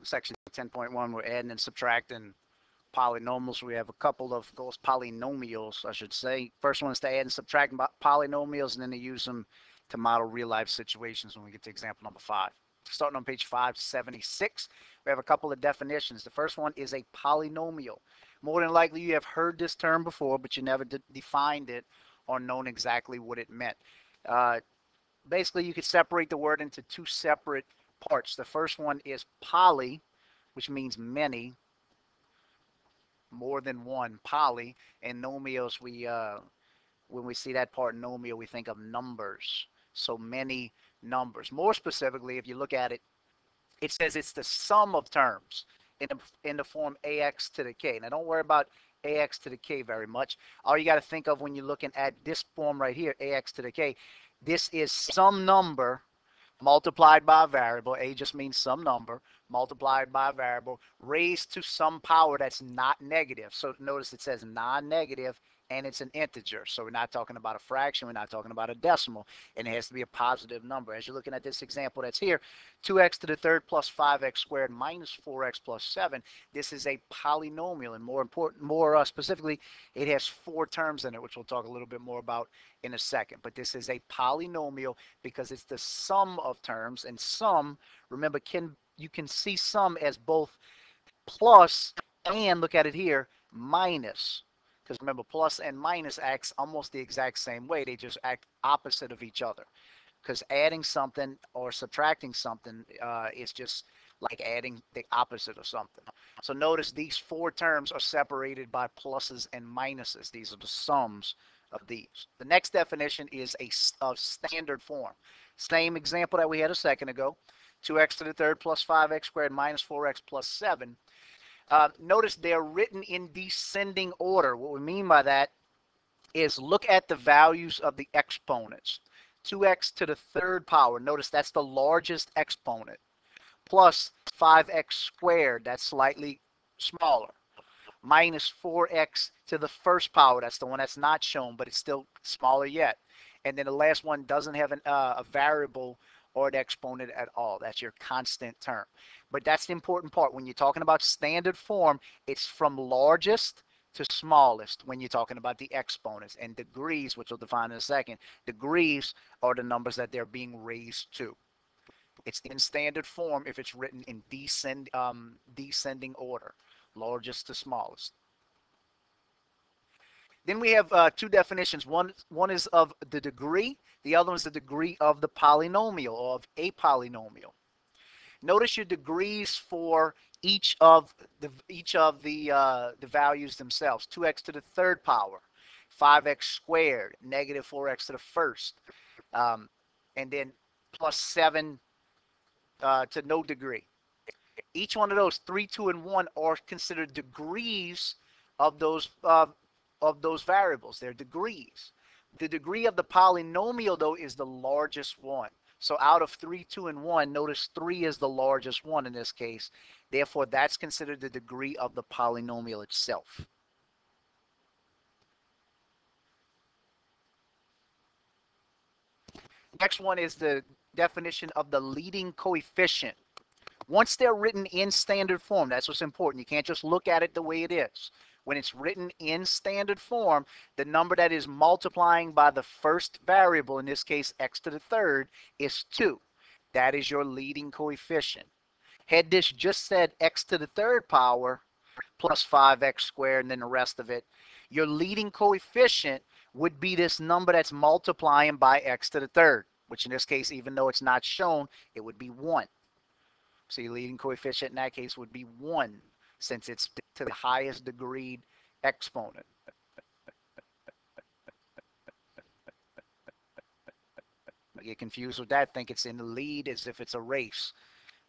section 10.1, we're adding and subtracting polynomials. We have a couple of those polynomials, I should say. First one is to add and subtract polynomials, and then to use them to model real-life situations when we get to example number 5. Starting on page 576, we have a couple of definitions. The first one is a polynomial. More than likely, you have heard this term before, but you never defined it or known exactly what it meant. Basically, you could separate the word into two separate parts. The first one is poly, which means many, more than one, poly. And nomials, when we see that part nomial, we think of numbers. So many numbers. More specifically, if you look at it, it says it's the sum of terms in the form ax to the k. Now, don't worry about ax to the k very much. All you got to think of when you're looking at this form right here, ax to the k, this is some number multiplied by a variable. A just means some number multiplied by a variable raised to some power that's not negative. So notice it says non-negative, and it's an integer. So we're not talking about a fraction. We're not talking about a decimal. And it has to be a positive number. As you're looking at this example that's here, 2x to the third plus 5x squared minus 4x plus 7. This is a polynomial. And more specifically, it has 4 terms in it, which we'll talk a little bit more about in a second. But this is a polynomial because it's the sum of terms. And sum, remember, you can see sum as both plus and, look at it here, minus. Because remember, plus and minus acts almost the exact same way. They just act opposite of each other. Because adding something or subtracting something is just like adding the opposite of something. So notice these 4 terms are separated by pluses and minuses. These are the sums of these. The next definition is a standard form. Same example that we had a second ago. 2x to the third plus 5x squared minus 4x plus 7. Notice they're written in descending order. What we mean by that is look at the values of the exponents. 2x to the third power, notice that's the largest exponent, plus 5x squared, that's slightly smaller, minus 4x to the first power, that's the one that's not shown, but it's still smaller yet. And then the last one doesn't have a variable or an exponent at all. That's your constant term. But that's the important part. When you're talking about standard form, it's from largest to smallest when you're talking about the exponents. And degrees, which we'll define in a second, degrees are the numbers that they're being raised to. It's in standard form if it's written in descending order, largest to smallest. Then we have 2 definitions. One is of the degree. The other one is the degree of the polynomial or of a polynomial. Notice your degrees for each of the values themselves. 2x to the third power, 5x squared, negative 4x to the first, and then plus 7 to no degree. Each one of those, 3, 2, and 1, are considered degrees of those variables. They're degrees. The degree of the polynomial, though, is the largest one. So out of 3, 2, and 1, notice 3 is the largest one in this case. Therefore, that's considered the degree of the polynomial itself. Next one is the definition of the leading coefficient. Once they're written in standard form, that's what's important. You can't just look at it the way it is. When it's written in standard form, the number that is multiplying by the first variable, in this case x to the third, is 2. That is your leading coefficient. Had this just said x to the third power plus 5x squared and then the rest of it, your leading coefficient would be this number that's multiplying by x to the third, which in this case, even though it's not shown, it would be 1. So your leading coefficient in that case would be 1, since it's to the highest degree exponent. Don't get confused with that. Think it's in the lead as if it's a race.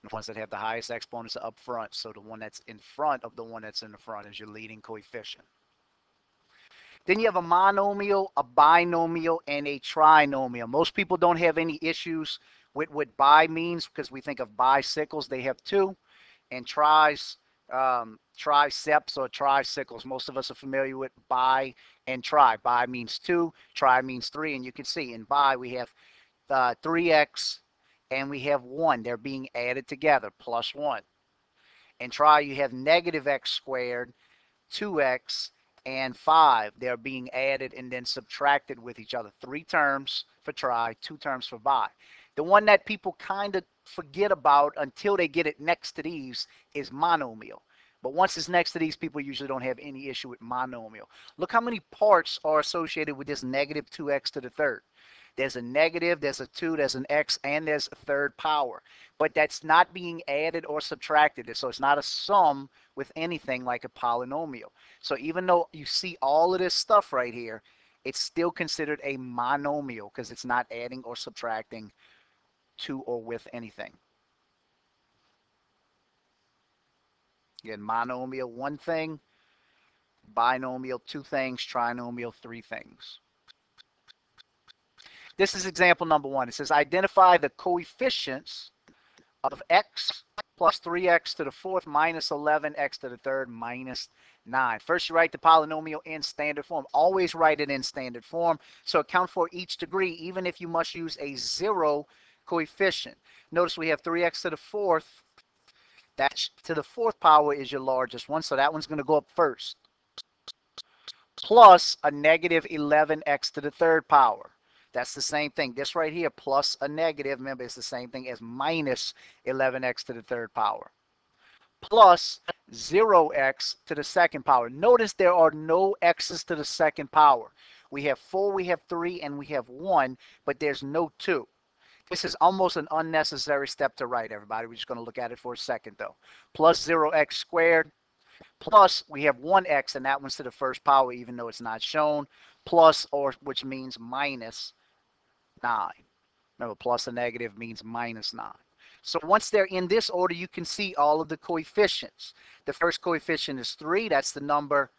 The ones that have the highest exponents are up front. So the one that's in front of the one that's in the front is your leading coefficient. Then you have a monomial, a binomial, and a trinomial. Most people don't have any issues with what bi means because we think of bicycles. They have 2. And triceps or tricycles. Most of us are familiar with bi and tri. Bi means 2, tri means 3, and you can see in bi we have 3x and we have 1. They're being added together, plus 1. In try, you have negative x squared, 2x, and 5. They're being added and then subtracted with each other. 3 terms for try, 2 terms for buy. The one that people kind of forget about until they get it next to these is monomial. But once it's next to these, people usually don't have any issue with monomial. Look how many parts are associated with this negative 2x to the third. There's a negative, there's a 2, there's an x, and there's a third power. But that's not being added or subtracted. So it's not a sum with anything like a polynomial. So even though you see all of this stuff right here, it's still considered a monomial because it's not adding or subtracting to or with anything. Again, monomial, 1 thing, binomial, 2 things, trinomial, 3 things. This is example number 1. It says identify the coefficients of x plus 3x to the 4th minus 11x to the 3rd minus 9. First, you write the polynomial in standard form. Always write it in standard form. So account for each degree, even if you must use a 0 coefficient. Notice we have 3x to the 4th. That to the 4th power is your largest one, so that one's going to go up first. Plus a negative 11x to the 3rd power. That's the same thing. This right here plus a negative, remember, it's the same thing as minus 11x to the 3rd power. Plus 0x to the 2nd power. Notice there are no x's to the 2nd power. We have 4, we have 3, and we have 1, but there's no 2. This is almost an unnecessary step to write, everybody. We're just going to look at it for a second, though. Plus 0x squared. Plus, we have 1x, and that one's to the 1st power, even though it's not shown. Plus, or which means minus 9. Remember, plus a negative means minus 9. So once they're in this order, you can see all of the coefficients. The first coefficient is 3. That's the number.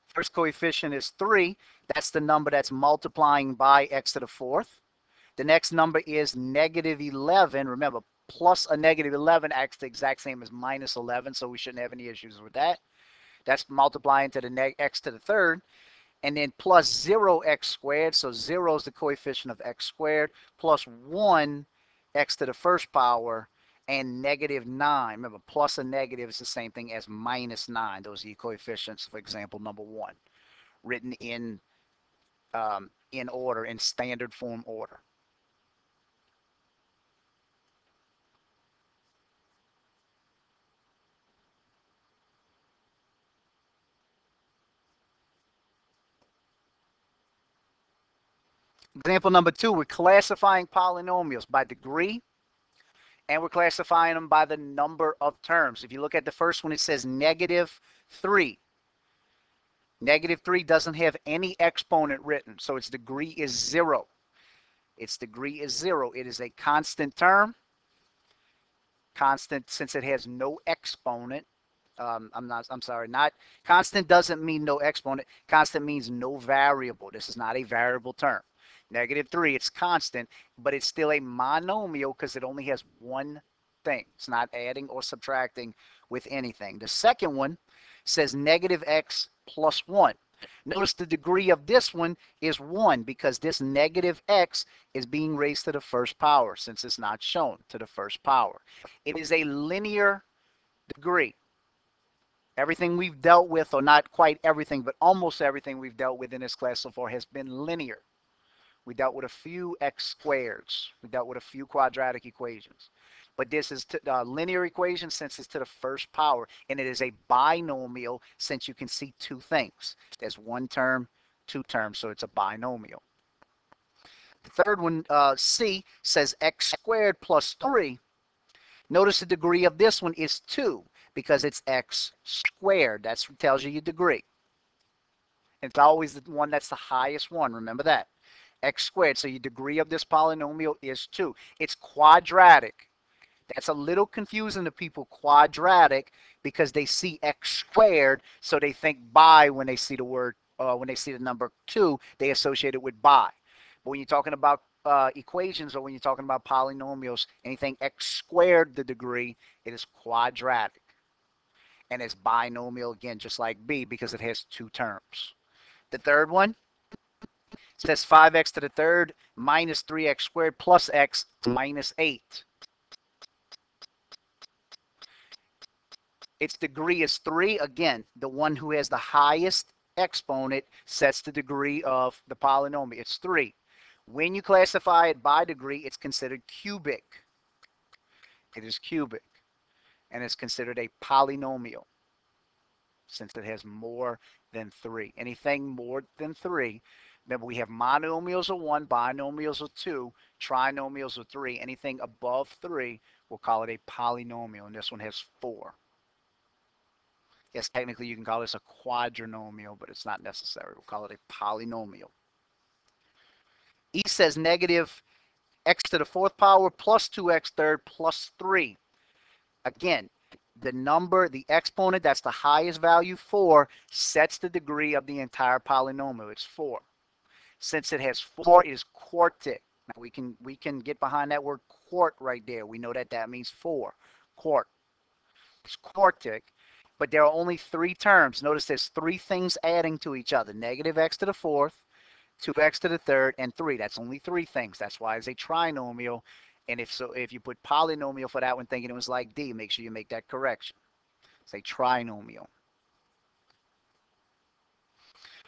First coefficient is 3. That's the number that's multiplying by x to the 4th. The next number is negative 11. Remember, plus a negative 11 acts the exact same as minus 11, so we shouldn't have any issues with that. That's multiplying to the x to the 3rd. And then plus 0x squared, so 0 is the coefficient of x squared, plus 1 x to the 1st power, and negative 9. Remember, plus a negative is the same thing as minus 9. Those are your coefficients for example number 1, written in order, in standard form order. Example number 2, we're classifying polynomials by degree, and we're classifying them by the number of terms. If you look at the first one, it says negative 3. Negative 3 doesn't have any exponent written, so its degree is 0. Its degree is 0. It is a constant term. Constant since it has no exponent. Not constant doesn't mean no exponent. Constant means no variable. This is not a variable term. Negative 3, it's constant, but it's still a monomial because it only has one thing. It's not adding or subtracting with anything. The second one says negative x plus 1. Notice the degree of this one is 1 because this negative x is being raised to the 1st power since it's not shown to the 1st power. It is a linear degree. Everything we've dealt with, or not quite everything, but almost everything we've dealt with in this class so far has been linear. We dealt with a few x squareds. We dealt with a few quadratic equations. But this is a linear equation since it's to the 1st power, and it is a binomial since you can see 2 things. There's 1 term, 2 terms, so it's a binomial. The third one, C, says x squared plus 3. Notice the degree of this one is 2 because it's x squared. That tells you your degree. It's always the one that's the highest one. Remember that. X squared. So your degree of this polynomial is 2. It's quadratic. That's a little confusing to people, quadratic, because they see x squared, so they think bi when they see the word, when they see the number 2, they associate it with bi. But when you're talking about equations, or when you're talking about polynomials, anything x squared the degree, it is quadratic. And it's binomial, again, just like b, because it has 2 terms. The third one says 5x to the 3rd minus 3x squared plus x minus 8. Its degree is 3. Again, the one who has the highest exponent sets the degree of the polynomial. It's 3. When you classify it by degree, it's considered cubic. It is cubic, and it's considered a polynomial since it has more than 3. Anything more than 3, remember we have monomials of 1, binomials of 2, trinomials of 3. Anything above 3, we'll call it a polynomial, and this one has 4. Yes, technically you can call this a quadrinomial, but it's not necessary. We'll call it a polynomial. E says negative x to the 4th power plus 2x third plus 3. Again, the number, the exponent, that's the highest value, 4, sets the degree of the entire polynomial. It's 4. Since it has 4, it is quartic. Now we can get behind that word quart right there. We know that that means 4. Quart. It's quartic. But there are only 3 terms. Notice there's 3 things adding to each other. Negative x to the 4th, 2x to the 3rd, and 3. That's only 3 things. That's why it's a trinomial. And if you put polynomial for that one thinking it was like D, make sure you make that correction. It's a trinomial.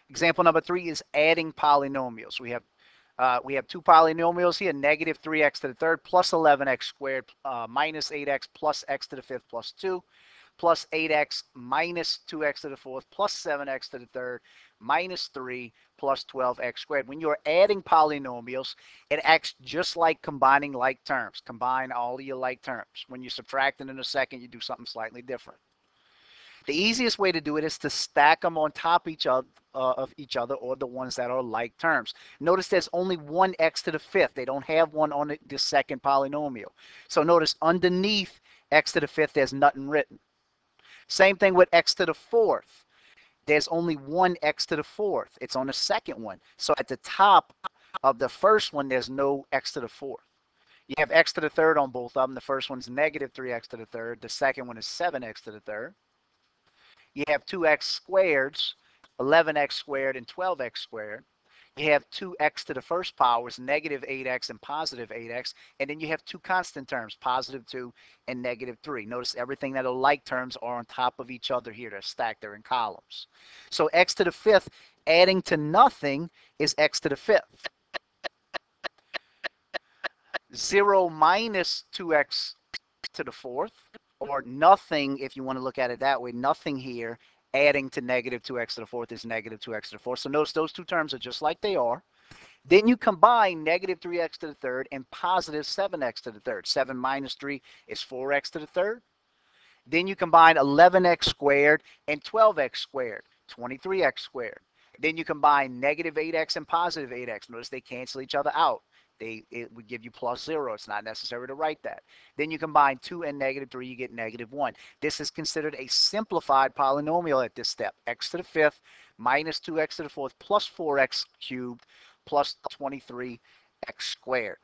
Example number 3 is adding polynomials. We have 2 polynomials here, negative 3x to the 3rd plus 11x squared minus 8x plus x to the 5th plus 2 plus 8x minus 2x to the 4th plus 7x to the 3rd minus 3 plus 12x squared. When you're adding polynomials, it acts just like combining like terms. Combine all of your like terms. When you're subtracting in a second, you do something slightly different. The easiest way to do it is to stack them on top of each other, or the ones that are like terms. Notice there's only one x to the 5th. They don't have one on the second polynomial. So notice underneath x to the 5th, there's nothing written. Same thing with x to the 4th. There's only one x to the 4th. It's on the second one. So at the top of the first one, there's no x to the 4th. You have x to the 3rd on both of them. The first one's negative 3x to the 3rd. The second one is 7x to the 3rd. You have 2x squareds, 11x squared and 12x squared. You have 2x to the 1st powers, negative 8x and positive 8x. And then you have 2 constant terms, positive 2 and negative 3. Notice everything that are like terms are on top of each other here. They're stacked. They're in columns. So x to the 5th adding to nothing is x to the 5th. 0 minus 2x to the 4th, or nothing, if you want to look at it that way, nothing here adding to negative 2x to the 4th is negative 2x to the 4th. So notice those 2 terms are just like they are. Then you combine negative 3x to the 3rd and positive 7x to the 3rd. 7 minus 3 is 4x to the 3rd. Then you combine 11x squared and 12x squared, 23x squared. Then you combine negative 8x and positive 8x. Notice they cancel each other out. It would give you plus 0. It's not necessary to write that. Then you combine 2 and negative 3, you get negative 1. This is considered a simplified polynomial at this step. X to the 5th minus 2x to the 4th plus 4x cubed plus 23x squared.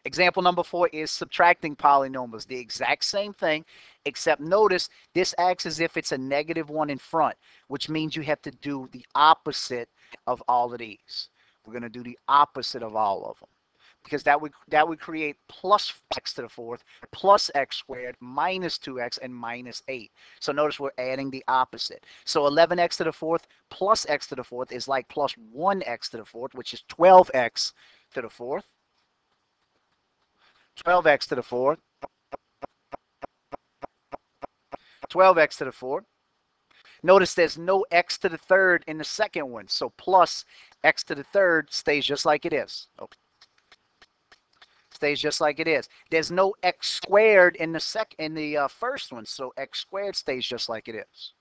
Example number 4 is subtracting polynomials. The exact same thing, except notice this acts as if it's a negative 1 in front, which means you have to do the opposite of all of these. We're going to do the opposite of all of them, because that would create plus x to the 4th plus x squared minus 2x and minus 8. So notice we're adding the opposite. So 11x to the 4th plus x to the 4th is like plus 1x to the 4th, which is 12x to the 4th. 12x to the 4th. 12x to the 4th. Notice there's no x to the 3rd in the second one. So plus x to the 3rd stays just like it is. Okay. Stays just like it is. There's no x squared in the first one. So x squared stays just like it is.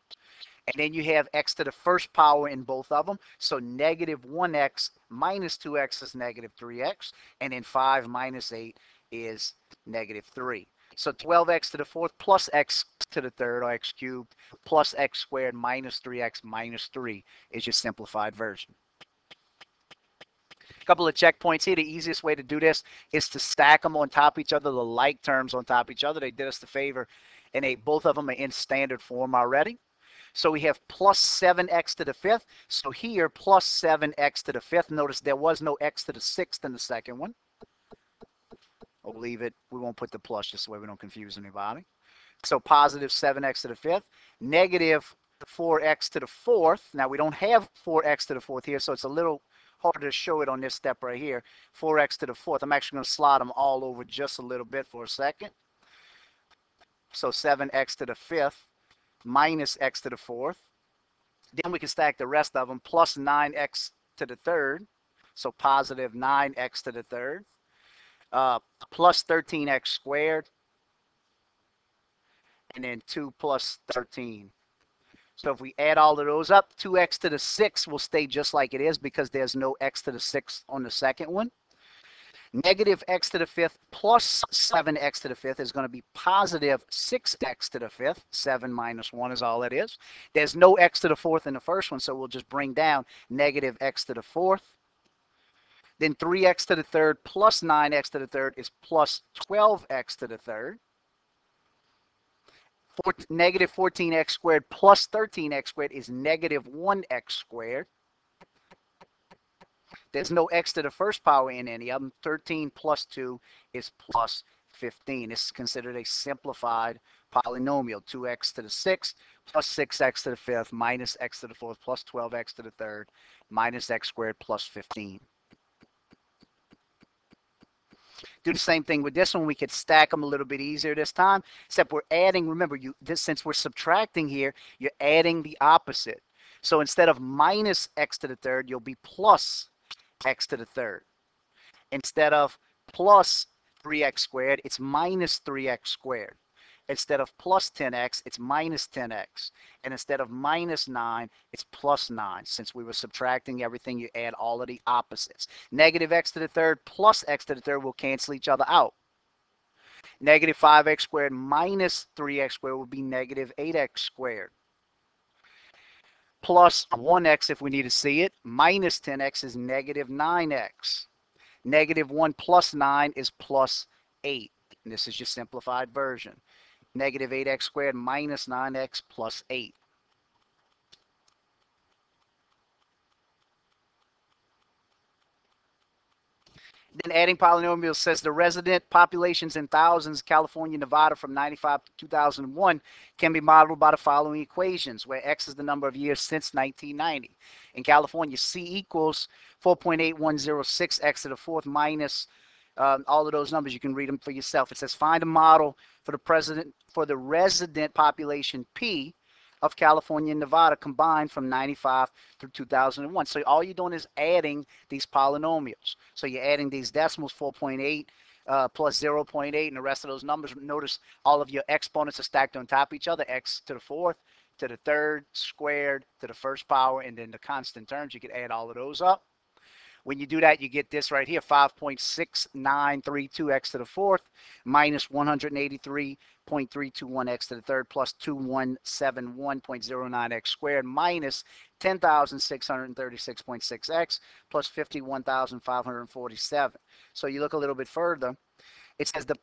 And then you have x to the 1st power in both of them. So negative 1x minus 2x is negative 3x. And then 5 minus 8 is negative 3. So 12x to the 4th plus x to the 3rd, or x cubed, plus x squared minus 3x minus 3 is your simplified version. A couple of checkpoints here. The easiest way to do this is to stack them on top of each other, the like terms on top of each other. They did us the favor, and both of them are in standard form already. So we have plus 7x to the 5th. So here, plus 7x to the 5th. Notice there was no x to the 6th in the second one. We'll leave it. We won't put the plus just so we don't confuse anybody. So positive 7x to the fifth, negative 4x to the fourth. Now we don't have 4x to the fourth here, so it's a little harder to show it on this step right here. 4x to the fourth. I'm actually going to slide them all over just a little bit for a second. So 7x to the fifth minus x to the fourth. Then we can stack the rest of them, plus 9x to the third. So positive 9x to the third. Plus 13x squared. And then 2 plus 13. So if we add all of those up, 2x to the 6 will stay just like it is because there's no x to the 6th on the second one. Negative x to the fifth plus 7x to the fifth is going to be positive 6x to the fifth. 7 minus 1 is all it is. There's no x to the fourth in the first one, so we'll just bring down negative x to the fourth. Then 3x to the third plus 9x to the third is plus 12x to the third. Negative 14x squared plus 13x squared is negative 1x squared. There's no x to the first power in any of them. 13 plus 2 is plus 15. This is considered a simplified polynomial. 2x to the 6th plus 6x to the 5th minus x to the 4th plus 12x to the 3rd minus x squared plus 15. Do the same thing with this one. We could stack them a little bit easier this time, except we're adding, remember, since we're subtracting here, you're adding the opposite. So instead of minus x to the 3rd, you'll be plus x to the 3rd. Instead of plus 3x squared, it's minus 3x squared. Instead of plus 10x, it's minus 10x. And instead of minus 9, it's plus 9. Since we were subtracting everything, you add all of the opposites. Negative x to the 3rd plus x to the 3rd will cancel each other out. Negative 5x squared minus 3x squared will be negative 8x squared. Plus 1x, if we need to see it, minus 10x is negative 9x. Negative 1 plus 9 is plus 8. And this is your simplified version. Negative 8x squared minus 9x plus 8. Then adding polynomials says the resident populations in thousands, California, Nevada from 95 to 2001 can be modeled by the following equations, where X is the number of years since 1990. In California, C equals 4.8106 X to the fourth minus all of those numbers. You can read them for yourself. It says find a model for the resident population P of California and Nevada combined from 95 through 2001. So all you're doing is adding these polynomials. So you're adding these decimals, 4.8 plus 0.8, and the rest of those numbers. Notice all of your exponents are stacked on top of each other, x to the fourth, to the third, squared, to the first power, and then the constant terms. You could add all of those up. When you do that, you get this right here, 5.6932 x to the fourth minus 183.321 x to the third plus 2171.09 x squared minus 10,636.6 x plus 51,547. So you look a little bit further. It says the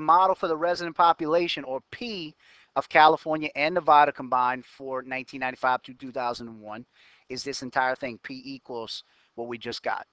model for the resident population, or P, of California and Nevada combined for 1995 to 2001 is this entire thing. P equals what we just got.